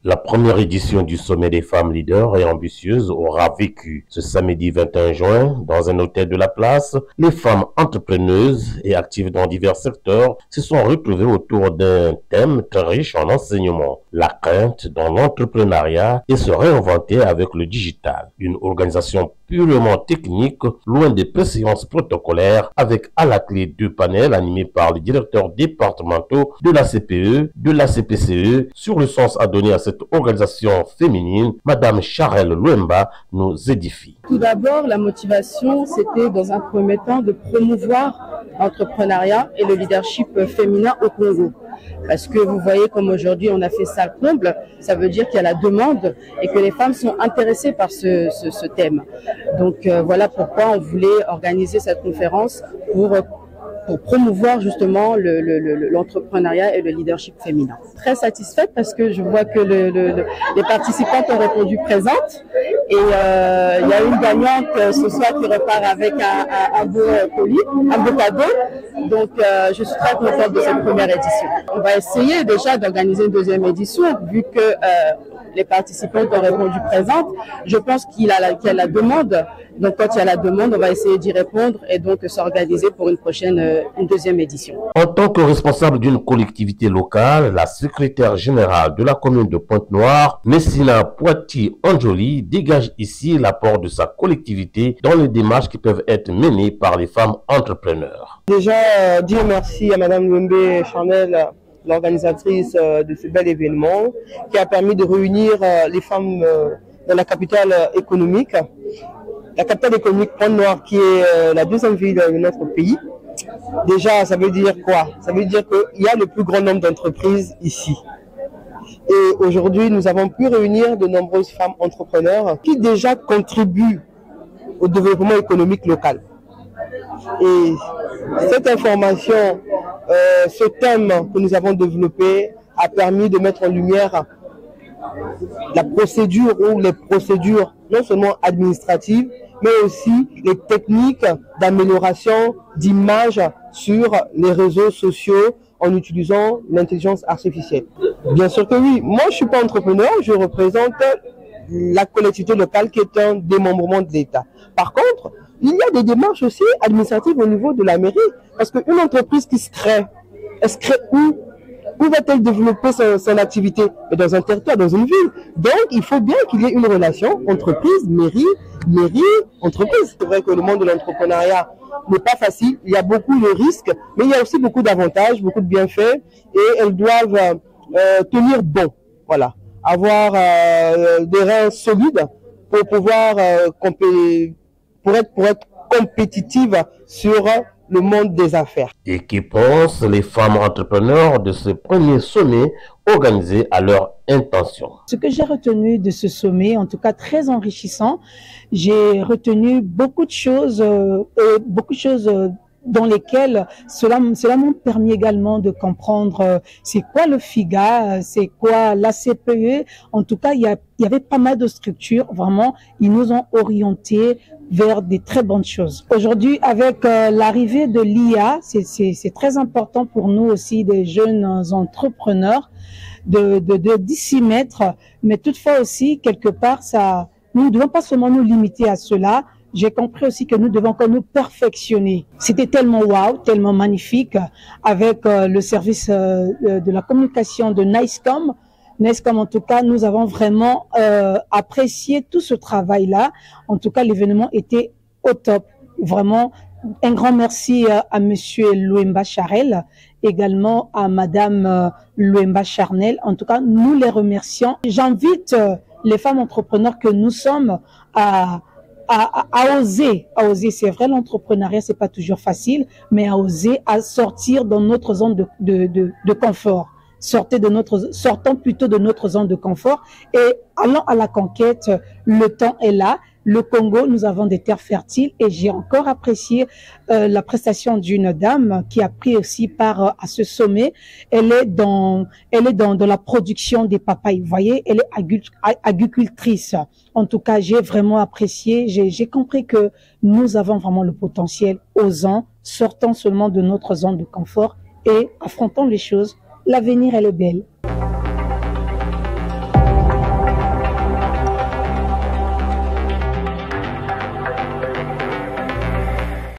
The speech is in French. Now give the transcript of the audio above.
La première édition du Sommet des femmes leaders et ambitieuses aura vécu ce samedi 21 juin dans un hôtel de la place. Les femmes entrepreneuses et actives dans divers secteurs se sont retrouvées autour d'un thème très riche en enseignements, la crainte dans l'entrepreneuriat et se réinventer avec le digital. Une organisation purement technique, loin des préséances protocolaires, avec à la clé deux panels animés par les directeurs départementaux de la CPE, de la CPCE, sur le sens à donner à cette organisation féminine. Madame Charelle Luemba nous édifie. Tout d'abord, la motivation, c'était dans un premier temps de promouvoir l'entrepreneuriat et le leadership féminin au Congo. Parce que vous voyez comme aujourd'hui on a fait ça comble, ça veut dire qu'il y a la demande et que les femmes sont intéressées par ce thème. Donc voilà pourquoi on voulait organiser cette conférence pour promouvoir justement l'entrepreneuriat et le leadership féminin. Très satisfaite parce que je vois que les participantes ont répondu présentes et il y a une gagnante ce soir qui repart avec un beau colis, un beau cadeau. Donc je suis très contente de cette première édition. On va essayer déjà d'organiser une deuxième édition vu que les participantes ont répondu présentes. Je pense qu'il y a la demande. Donc quand il y a la demande, on va essayer d'y répondre et donc s'organiser pour une deuxième édition. En tant que responsable d'une collectivité locale, la secrétaire générale de la commune de Pointe-Noire, Messina Poiti-Anjoli, dégage ici l'apport de sa collectivité dans les démarches qui peuvent être menées par les femmes entrepreneurs. Déjà, dire merci à Madame Luemba Charnel, l'organisatrice de ce bel événement, qui a permis de réunir les femmes dans la capitale économique. La capitale économique Pointe-Noire, qui est la deuxième ville de notre pays. Déjà, ça veut dire quoi? Ça veut dire qu'il y a le plus grand nombre d'entreprises ici. Et aujourd'hui, nous avons pu réunir de nombreuses femmes entrepreneurs qui déjà contribuent au développement économique local. Et cette information, ce thème que nous avons développé a permis de mettre en lumière la procédure ou les procédures non seulement administratives, mais aussi les techniques d'amélioration d'image sur les réseaux sociaux en utilisant l'intelligence artificielle. Bien sûr que oui. Moi, je suis pas entrepreneur, je représente la collectivité locale qui est un démembrement de l'État. Par contre, il y a des démarches aussi administratives au niveau de la mairie, parce qu'une entreprise qui se crée, elle se crée où? Où va-t-elle développer son activité? Dans un territoire, dans une ville. Donc, il faut bien qu'il y ait une relation entreprise, mairie, entreprise. C'est vrai que le monde de l'entrepreneuriat n'est pas facile. Il y a beaucoup de risques, mais il y a aussi beaucoup d'avantages, beaucoup de bienfaits, et elles doivent tenir bon. Voilà. Avoir des reins solides pour pouvoir pour être compétitive sur le monde des affaires. Et qui pensent les femmes entrepreneurs de ce premier sommet organisé à leur intention. Ce que j'ai retenu de ce sommet, en tout cas très enrichissant, j'ai retenu beaucoup de choses dans lesquelles cela m'a permis également de comprendre c'est quoi le FIGA, c'est quoi la CPE. En tout cas, il y avait pas mal de structures, vraiment, ils nous ont orientés vers des très bonnes choses. Aujourd'hui, avec l'arrivée de l'IA, c'est très important pour nous aussi, des jeunes entrepreneurs, d'y s'y mettre, mais toutefois aussi, quelque part, nous ne devons pas seulement nous limiter à cela. J'ai compris aussi que nous devons encore nous perfectionner. C'était tellement wow, tellement magnifique avec le service de la communication de NICECOM. NICECOM, en tout cas, nous avons vraiment apprécié tout ce travail-là. En tout cas, l'événement était au top. Vraiment, un grand merci à Monsieur Luemba Charel, également à Madame Luemba Charnel. En tout cas, nous les remercions. J'invite les femmes entrepreneurs que nous sommes à oser. C'est vrai, l'entrepreneuriat, c'est pas toujours facile, mais à oser, à sortir dans notre zone de confort. Sortons plutôt de notre zone de confort et allons à la conquête. Le temps est là. Le Congo, nous avons des terres fertiles et j'ai encore apprécié la prestation d'une dame qui a pris aussi part à ce sommet. Elle est dans la production des papayes. Vous voyez, elle est agricultrice. En tout cas, j'ai vraiment apprécié. J'ai compris que nous avons vraiment le potentiel. Osons, sortons seulement de notre zone de confort et affrontons les choses. L'avenir, elle est belle.